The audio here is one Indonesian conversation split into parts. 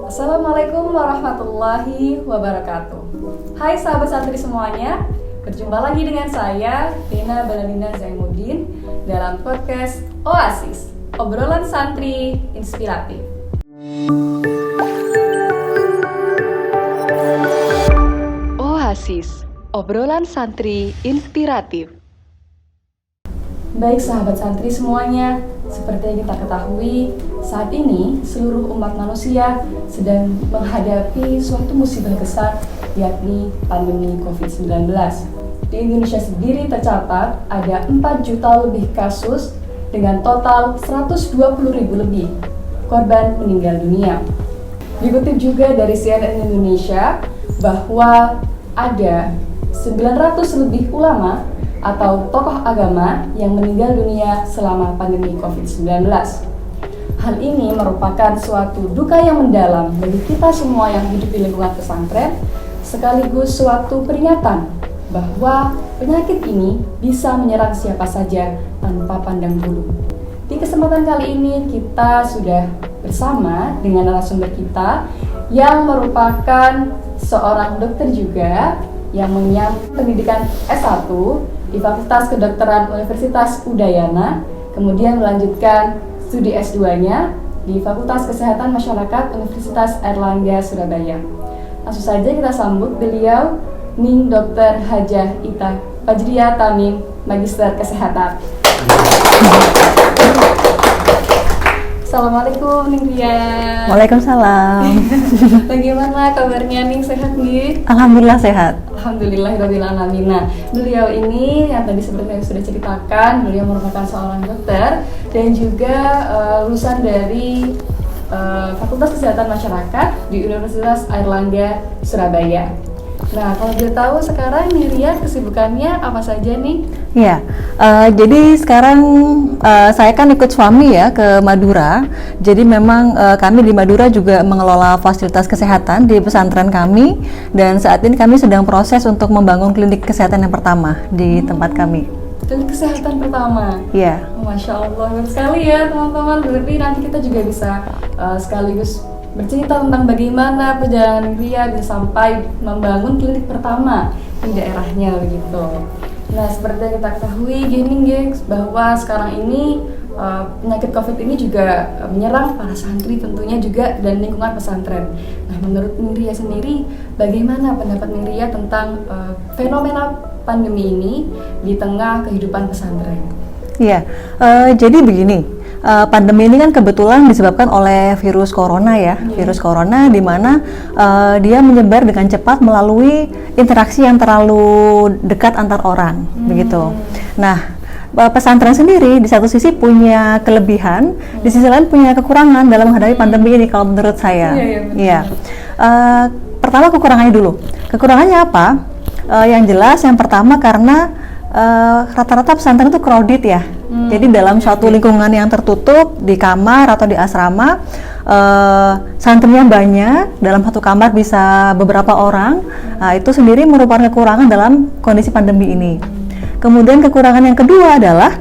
Assalamualaikum warahmatullahi wabarakatuh. Hai sahabat santri semuanya, berjumpa lagi dengan saya Dena Baladina Zainuddin dalam podcast Oasis, obrolan santri inspiratif. Oasis, obrolan santri inspiratif. Baik sahabat santri semuanya, seperti yang kita ketahui, saat ini seluruh umat manusia sedang menghadapi suatu musibah besar, yakni pandemi COVID-19. Di Indonesia sendiri tercatat ada 4 juta lebih kasus dengan total 120.000 lebih korban meninggal dunia. Dikutip juga dari CNN Indonesia bahwa ada 900 lebih ulama atau tokoh agama yang meninggal dunia selama pandemi COVID-19. Hal ini merupakan suatu duka yang mendalam bagi kita semua yang hidup di lingkungan pesantren, sekaligus suatu peringatan bahwa penyakit ini bisa menyerang siapa saja tanpa pandang bulu. Di kesempatan kali ini kita sudah bersama dengan narasumber kita yang merupakan seorang dokter juga yang mengenyam pendidikan S1 di Fakultas Kedokteran Universitas Udayana, kemudian melanjutkan studi S2-nya di Fakultas Kesehatan Masyarakat Universitas Airlangga Surabaya. Langsung saja kita sambut beliau, Ning Dr. Hajah Ita Fajriah Tamim, Magister Kesehatan. Assalamualaikum Ning Ria. Waalaikumsalam. Bagaimana kabarnya Ning, sehat nggih? Alhamdulillah sehat. Alhamdulillahirabbil alamin. Nah, beliau ini yang tadi seperti yang sudah ceritakan, beliau merupakan seorang dokter dan juga lulusan dari Fakultas Kesehatan Masyarakat di Universitas Airlangga Surabaya. Nah, kalau dia tahu sekarang Ria kesibukannya apa saja nih? Iya, jadi sekarang saya kan ikut suami ya ke Madura. Jadi memang kami di Madura juga mengelola fasilitas kesehatan di pesantren kami. Dan saat ini kami sedang proses untuk membangun klinik kesehatan yang pertama di tempat kami. Klinik kesehatan pertama? Iya. Masya Allah, bagus sekali ya teman-teman. Berarti nanti kita juga bisa sekaligus bercerita tentang bagaimana perjalanan Ria bisa sampai membangun klinik pertama di daerahnya begitu. Nah, seperti yang kita ketahui gini guys, bahwa sekarang ini penyakit COVID ini juga menyerang para santri tentunya juga dan lingkungan pesantren. Nah, menurut Ria sendiri, bagaimana pendapat Ria tentang fenomena pandemi ini di tengah kehidupan pesantren? Iya, jadi begini. Pandemi ini kan kebetulan disebabkan oleh virus corona ya, virus corona di mana dia menyebar dengan cepat melalui interaksi yang terlalu dekat antar orang, begitu. Nah, pesantren sendiri di satu sisi punya kelebihan, di sisi lain punya kekurangan dalam menghadapi pandemi ini kalau menurut saya. Iya. Pertama kekurangannya dulu. Kekurangannya apa? Yang jelas yang pertama karena rata-rata pesantren itu crowded ya. Jadi dalam suatu lingkungan yang tertutup di kamar atau di asrama, santrinya banyak, dalam satu kamar bisa beberapa orang. Nah, itu sendiri merupakan kekurangan dalam kondisi pandemi ini. Kemudian kekurangan yang kedua adalah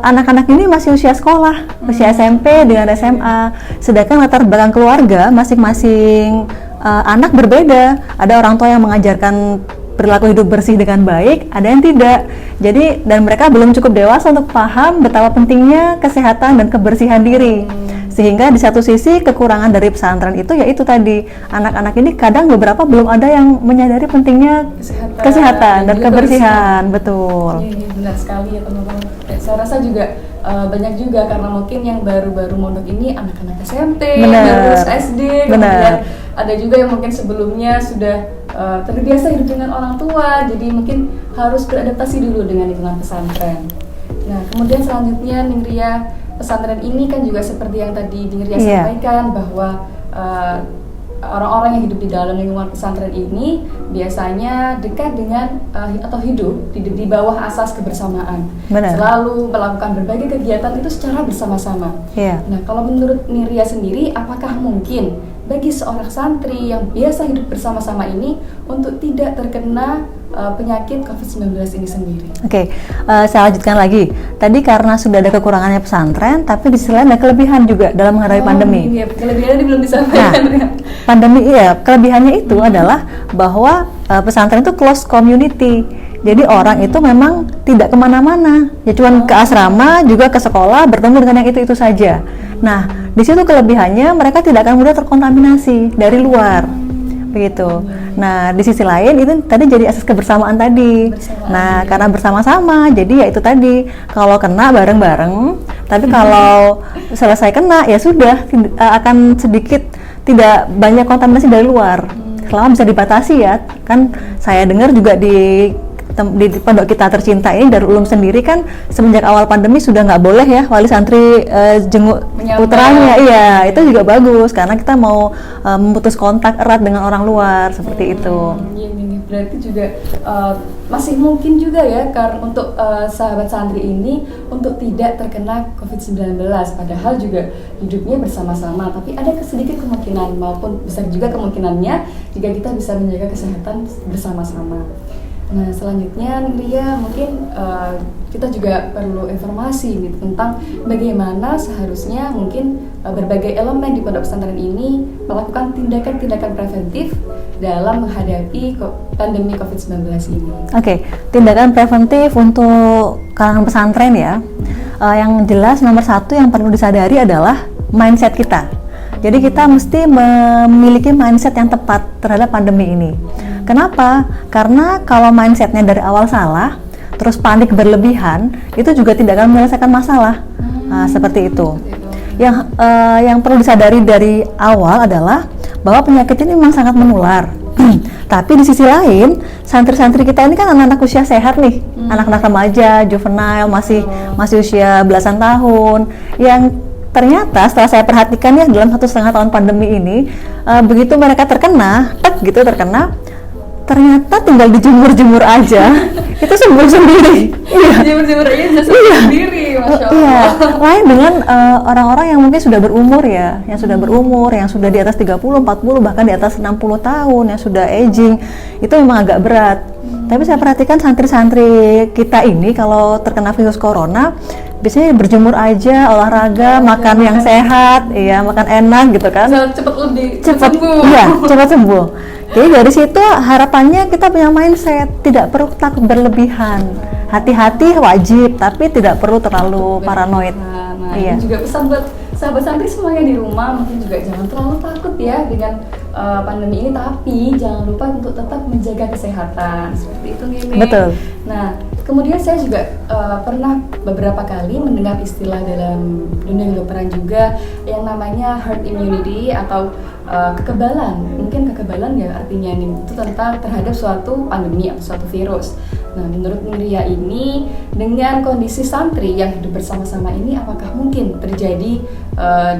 anak-anak ini masih usia sekolah, usia SMP dengan SMA. Sedangkan latar belakang keluarga masing-masing anak berbeda. Ada orang tua yang mengajarkan perilaku hidup bersih dengan baik, ada yang tidak. Jadi, dan mereka belum cukup dewasa untuk paham betapa pentingnya kesehatan dan kebersihan diri. Sehingga di satu sisi kekurangan dari pesantren itu yaitu tadi, anak-anak ini kadang beberapa belum ada yang menyadari pentingnya kesehatan dan kebersihan. Betul. Iya, benar sekali ya teman-teman. Saya rasa juga banyak juga karena mungkin yang baru-baru mondok ini anak-anak SMP, baru SD, kemudian ada juga yang mungkin sebelumnya sudah terbiasa hidup dengan orang tua, jadi mungkin harus beradaptasi dulu dengan lingkungan pesantren. Nah, kemudian selanjutnya Ningria, pesantren ini kan juga seperti yang tadi Ningria sampaikan bahwa orang-orang yang hidup di dalam lingkungan pesantren ini biasanya dekat dengan atau hidup di bawah asas kebersamaan. Benar. Selalu melakukan berbagai kegiatan itu secara bersama-sama. Nah, kalau menurut Ningria sendiri, apakah mungkin bagi seorang santri yang biasa hidup bersama-sama ini untuk tidak terkena penyakit COVID-19 ini sendiri. Oke, saya lanjutkan lagi. Tadi karena sudah ada kekurangannya pesantren, tapi di sisi lain ada kelebihan juga dalam menghadapi pandemi. Iya, kelebihannya belum disampaikan. Nah, pandemi kelebihannya itu adalah bahwa pesantren itu close community. Jadi orang itu memang tidak kemana-mana, ya cuman ke asrama, juga ke sekolah, bertemu dengan yang itu saja. Nah, di situ kelebihannya mereka tidak akan mudah terkontaminasi dari luar, begitu. Nah, di sisi lain itu tadi jadi asas kebersamaan tadi. Nah, karena bersama-sama, jadi ya itu tadi, kalau kena bareng-bareng, tapi kalau selesai kena ya sudah akan sedikit tidak banyak kontaminasi dari luar. Selama bisa dibatasi ya, kan saya dengar juga di pondok kita tercinta ini Darul Ulum sendiri kan semenjak awal pandemi sudah nggak boleh ya wali santri jenguk putranya. Iya, itu juga bagus karena kita mau memutus kontak erat dengan orang luar seperti itu. Iya, berarti juga masih mungkin juga ya karena untuk sahabat santri ini untuk tidak terkena COVID-19, padahal juga hidupnya bersama-sama, tapi ada sedikit kemungkinan maupun besar juga kemungkinannya jika kita bisa menjaga kesehatan bersama-sama. Nah, selanjutnya Ria mungkin kita juga perlu informasi gitu, tentang bagaimana seharusnya mungkin berbagai elemen di pondok pesantren ini melakukan tindakan-tindakan preventif dalam menghadapi pandemi COVID-19 ini. Oke, tindakan preventif untuk kalangan pesantren ya. Yang jelas nomor satu yang perlu disadari adalah mindset kita. Jadi kita mesti memiliki mindset yang tepat terhadap pandemi ini. Kenapa? Karena kalau mindsetnya dari awal salah, terus panik berlebihan, itu juga tidak akan menyelesaikan masalah. Seperti itu. Yang perlu disadari dari awal adalah bahwa penyakit ini memang sangat menular. Tapi di sisi lain, santri-santri kita ini kan anak-anak usia sehat nih, anak-anak remaja, juvenile, masih usia belasan tahun, yang ternyata setelah saya perhatikan ya dalam 1,5 tahun pandemi ini, begitu mereka terkena, ternyata tinggal dijemur-jemur aja, itu sembuh sendiri. Iya. Jemur-jemur aja bisa sembuh sendiri, Masya Allah. Iya, lain dengan orang-orang yang mungkin sudah berumur ya, yang sudah di atas 30, 40, bahkan di atas 60 tahun, yang sudah aging, itu memang agak berat. Tapi saya perhatikan santri-santri kita ini kalau terkena virus corona, biasanya berjemur aja, olahraga, makan yang sehat, iya, makan enak gitu kan. Cepat sembuh. Iya, cepat sembuh. Jadi dari situ harapannya kita punya mindset, tidak perlu takut berlebihan. Hati-hati wajib, tapi tidak perlu terlalu paranoid. Nah, iya. Ini juga pesan buat sahabat santri semuanya di rumah, mungkin juga jangan terlalu takut ya dengan pandemi ini, tapi jangan lupa untuk tetap menjaga kesehatan. Seperti itu nih. Betul. Nah, kemudian saya juga pernah beberapa kali mendengar istilah dalam dunia kedokteran juga yang namanya herd immunity atau kekebalan. Mungkin kekebalan ya artinya ini itu tentang terhadap suatu pandemi atau suatu virus. Nah, menurut Ria ini dengan kondisi santri yang hidup bersama-sama ini, apakah mungkin terjadi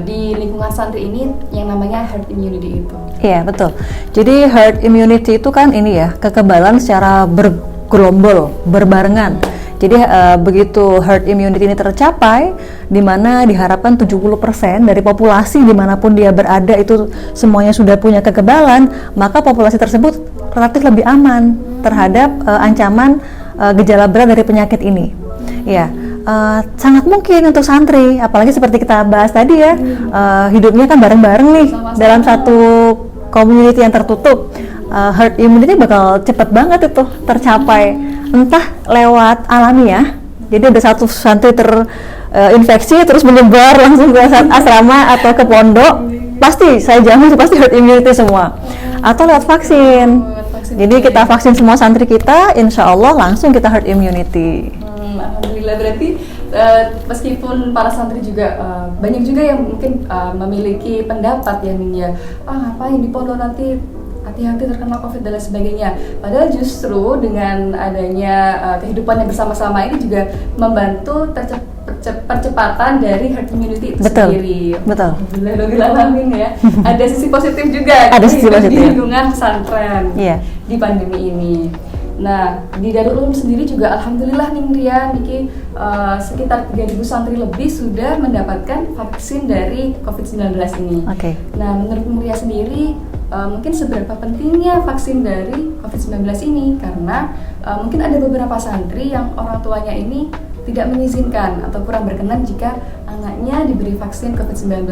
di lingkungan santri ini yang namanya herd immunity itu? Iya, betul. Jadi herd immunity itu kan ini ya, kekebalan secara bergerombol, berbarengan. Jadi begitu herd immunity ini tercapai, di mana diharapkan 70% dari populasi dimanapun dia berada itu semuanya sudah punya kekebalan, maka populasi tersebut relatif lebih aman terhadap ancaman gejala berat dari penyakit ini. Ya, sangat mungkin untuk santri, apalagi seperti kita bahas tadi ya, hidupnya kan bareng-bareng nih dalam satu community yang tertutup. Herd immunity bakal cepat banget itu tercapai, entah lewat alamiah. Jadi ada satu santri terinfeksi terus menyebar langsung ke asrama atau ke pondok, pasti saya jamin pasti herd immunity semua. Atau lewat vaksin. Jadi kita vaksin semua santri kita, insya Allah langsung kita herd immunity. Alhamdulillah, berarti meskipun para santri juga banyak juga yang mungkin memiliki pendapat yang ngapain di pondok nanti hati-hati terkena COVID dan lain sebagainya. Padahal justru dengan adanya kehidupan yang bersama-sama ini juga membantu percepatan dari herd immunity itu sendiri. Betul. Alhamdulillah ya. Ada sisi positif juga. Ada sisi positif di lingkungan pesantren di pandemi ini. Nah, di Darul Ulum sendiri juga alhamdulillah nih Ria, Niki, sekitar 3.000 santri lebih sudah mendapatkan vaksin dari COVID-19 ini. Oke. Nah, menurut Ria sendiri, mungkin seberapa pentingnya vaksin dari COVID-19 ini, karena mungkin ada beberapa santri yang orang tuanya ini tidak mengizinkan atau kurang berkenan jika anaknya diberi vaksin COVID-19.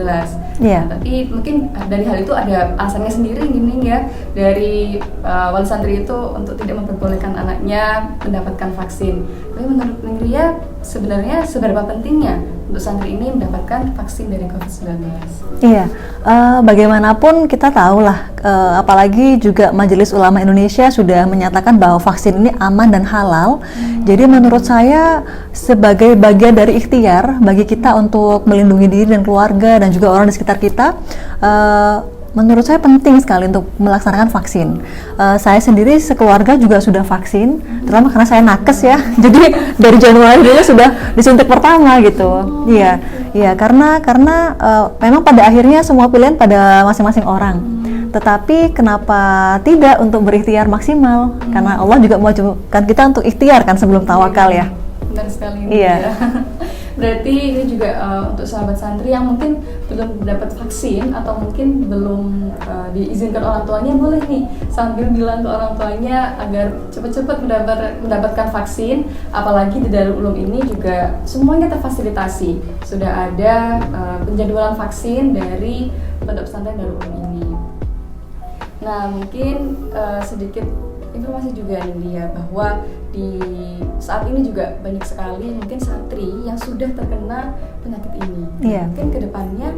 Iya. Nah, tapi mungkin dari hal itu ada alasannya sendiri gini ya, dari wali santri itu untuk tidak memperbolehkan anaknya mendapatkan vaksin. Tapi menurut Ningria sebenarnya seberapa pentingnya untuk santri ini mendapatkan vaksin dari COVID-19? Iya, bagaimanapun kita tahu lah, apalagi juga Majelis Ulama Indonesia sudah menyatakan bahwa vaksin ini aman dan halal. Jadi menurut saya sebagai bagian dari ikhtiar bagi kita untuk melindungi diri dan keluarga dan juga orang di sekitar kita, menurut saya penting sekali untuk melaksanakan vaksin. Saya sendiri sekeluarga juga sudah vaksin, terutama karena saya nakes ya. Jadi dari Januari dulu sudah disuntik pertama gitu. Iya, karena memang pada akhirnya semua pilihan pada masing-masing orang. Tetapi kenapa tidak untuk berikhtiar maksimal? Karena Allah juga mewajibkan kita untuk ikhtiar kan sebelum tawakal ya. Benar sekali. Iya. Ya. Berarti ini juga untuk sahabat santri yang mungkin belum mendapat vaksin atau mungkin belum diizinkan orang tuanya, boleh nih sambil bilang ke orang tuanya agar cepat-cepat mendapatkan vaksin. Apalagi di Darul Ulum ini juga semuanya terfasilitasi. Sudah ada penjadwalan vaksin dari pondok pesantren Darul Ulum ini. Nah, mungkin sedikit informasi juga nih ya, bahwa di saat ini juga banyak sekali mungkin santri yang sudah terkena penyakit ini. Iya. Mungkin kedepannya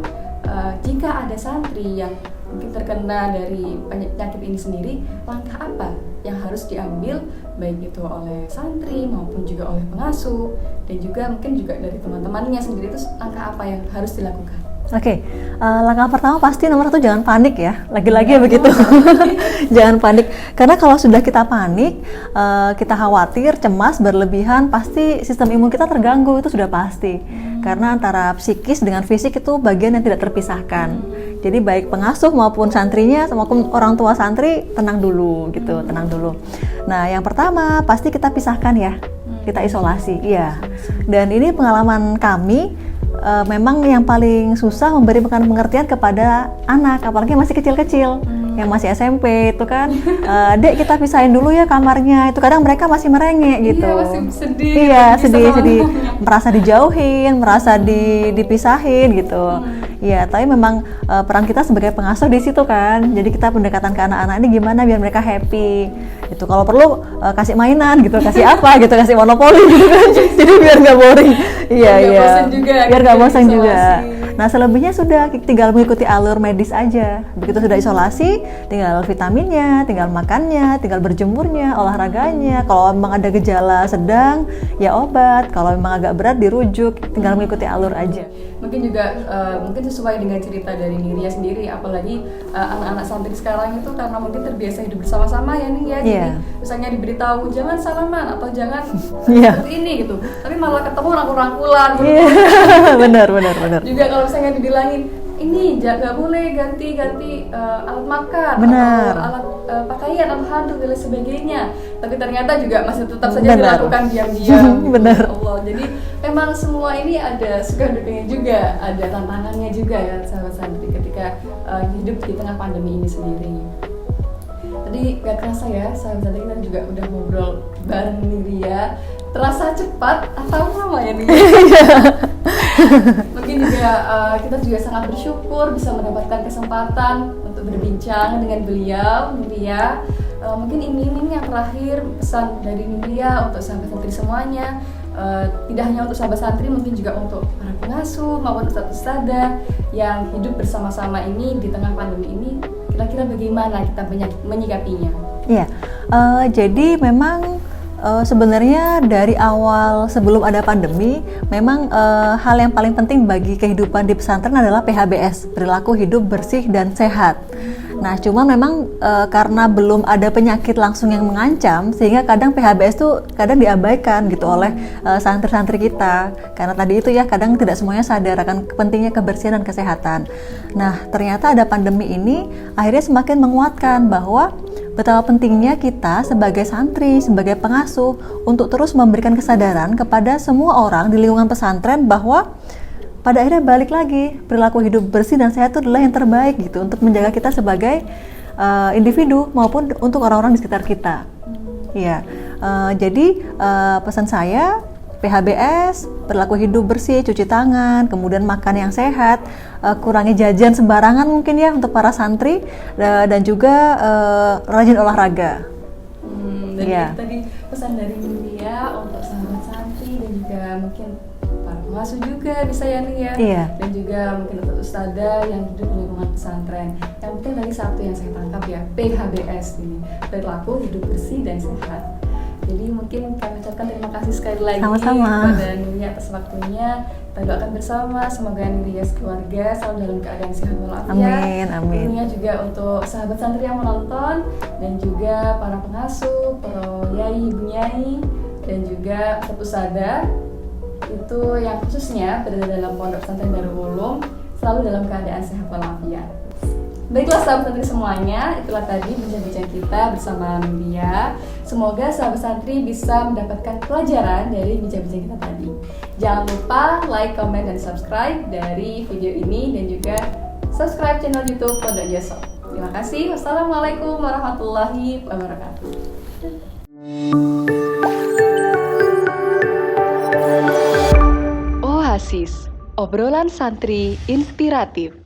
jika ada santri yang mungkin terkena dari penyakit ini sendiri, langkah apa yang harus diambil baik itu oleh santri maupun juga oleh pengasuh dan juga mungkin juga dari teman-temannya sendiri, itu langkah apa yang harus dilakukan? Oke, langkah pertama pasti nomor 1 jangan panik ya, lagi-lagi ya begitu. Jangan panik, karena kalau sudah kita panik, kita khawatir, cemas, berlebihan, pasti sistem imun kita terganggu, itu sudah pasti. Karena antara psikis dengan fisik itu bagian yang tidak terpisahkan. Jadi baik pengasuh maupun santrinya, maupun orang tua santri, tenang dulu gitu, tenang dulu. Nah, yang pertama pasti kita pisahkan ya, kita isolasi, iya. Dan ini pengalaman kami. Memang yang paling susah memberi pengertian kepada anak, apalagi yang masih kecil-kecil, yang masih SMP itu kan, dek kita pisahin dulu ya kamarnya, itu kadang mereka masih merengek gitu. Iya, masih sedih. Iya, sedih, merasa dijauhin, merasa dipisahin gitu. Iya, tapi memang peran kita sebagai pengasuh di situ kan, jadi kita pendekatan ke anak-anak ini gimana biar mereka happy. Itu kalau perlu kasih mainan gitu, kasih apa gitu, kasih monopoli gitu kan, jadi biar nggak boring. Iya, biar nggak bosan juga. Nah, selebihnya sudah tinggal mengikuti alur medis aja. Begitu sudah isolasi, tinggal vitaminnya, tinggal makannya, tinggal berjemurnya, olahraganya. Kalau memang ada gejala sedang, ya obat. Kalau memang agak berat, dirujuk. Tinggal mengikuti alur aja. Mungkin juga mungkin sesuai dengan cerita dari Ningria sendiri, apalagi anak-anak santri sekarang itu karena mungkin terbiasa hidup bersama-sama ya Ning ya. Jadi misalnya diberitahu jangan salaman atau jangan seperti ini gitu, tapi malah ketemu rangkul-rangkulan gitu. Benar. Juga kalau misalnya dibilangin ini nggak boleh ganti alat makan benar. atau alat pakaian atau handuk dan lain sebagainya, tapi ternyata juga masih tetap saja dilakukan diam-diam. Benar. Allah, jadi memang semua ini ada suka dukanya juga, ada tantangannya juga ya sahabat santri ketika hidup di tengah pandemi ini sendiri. Tadi gak kerasa ya sahabat santri, kita juga udah ngobrol bareng Ningria. Terasa cepat atau lama ya nih? Mungkin juga kita juga sangat bersyukur bisa mendapatkan kesempatan untuk berbincang dengan beliau, Ningria. Mungkin ini yang terakhir pesan dari Ningria untuk sahabat santri semuanya. Tidak hanya untuk sahabat santri, mungkin juga untuk para pengasuh maupun ustadz-ustadzah yang hidup bersama-sama ini di tengah pandemi ini. Kira-kira bagaimana kita menyikapinya? Iya, jadi memang sebenarnya dari awal sebelum ada pandemi, memang hal yang paling penting bagi kehidupan di pesantren adalah PHBS, perilaku hidup bersih dan sehat. Nah, cuma memang karena belum ada penyakit langsung yang mengancam, sehingga kadang PHBS tuh kadang diabaikan gitu oleh santri-santri kita. Karena tadi itu ya, kadang tidak semuanya sadar akan pentingnya kebersihan dan kesehatan. Nah, ternyata ada pandemi ini akhirnya semakin menguatkan bahwa betapa pentingnya kita sebagai santri, sebagai pengasuh untuk terus memberikan kesadaran kepada semua orang di lingkungan pesantren bahwa pada akhirnya balik lagi perilaku hidup bersih dan sehat itu adalah yang terbaik gitu untuk menjaga kita sebagai individu maupun untuk orang-orang di sekitar kita. Iya, jadi pesan saya PHBS, perilaku hidup bersih, cuci tangan, kemudian makan yang sehat, kurangi jajan sembarangan mungkin ya untuk para santri, dan juga rajin olahraga. Dan Iya. itu tadi pesan dari Mulia untuk sahabat santri dan juga mungkin para pengasuh juga bisa ya nih ya. Iya. Dan juga mungkin untuk ustadzah yang hidup di lingkungan pesantren. Yang penting tadi satu yang saya tangkap ya, PHBS ini, perilaku hidup bersih dan sehat. Jadi mungkin kami ucapkan terima kasih sekali lagi Sama-sama. kepada Nuria atas waktunya. Kita doakan bersama semoga Nuria sekeluarga selalu dalam keadaan sehat walafiat. Amin, amin. Tentunya juga untuk sahabat santri yang menonton dan juga para pengasuh, para yai, ibu nyai, dan juga ustadzah itu yang khususnya berada dalam pondok pesantren Darul Ulum selalu dalam keadaan sehat walafiat. Baiklah sahabat santri semuanya, itulah tadi bincang-bincang kita bersama Nuria. Semoga sahabat santri bisa mendapatkan pelajaran dari bincang-bincang kita tadi. Jangan lupa like, comment, dan subscribe dari video ini dan juga subscribe channel YouTube Pondok Joso. Terima kasih. Wassalamualaikum warahmatullahi wabarakatuh. Oasis, obrolan santri inspiratif.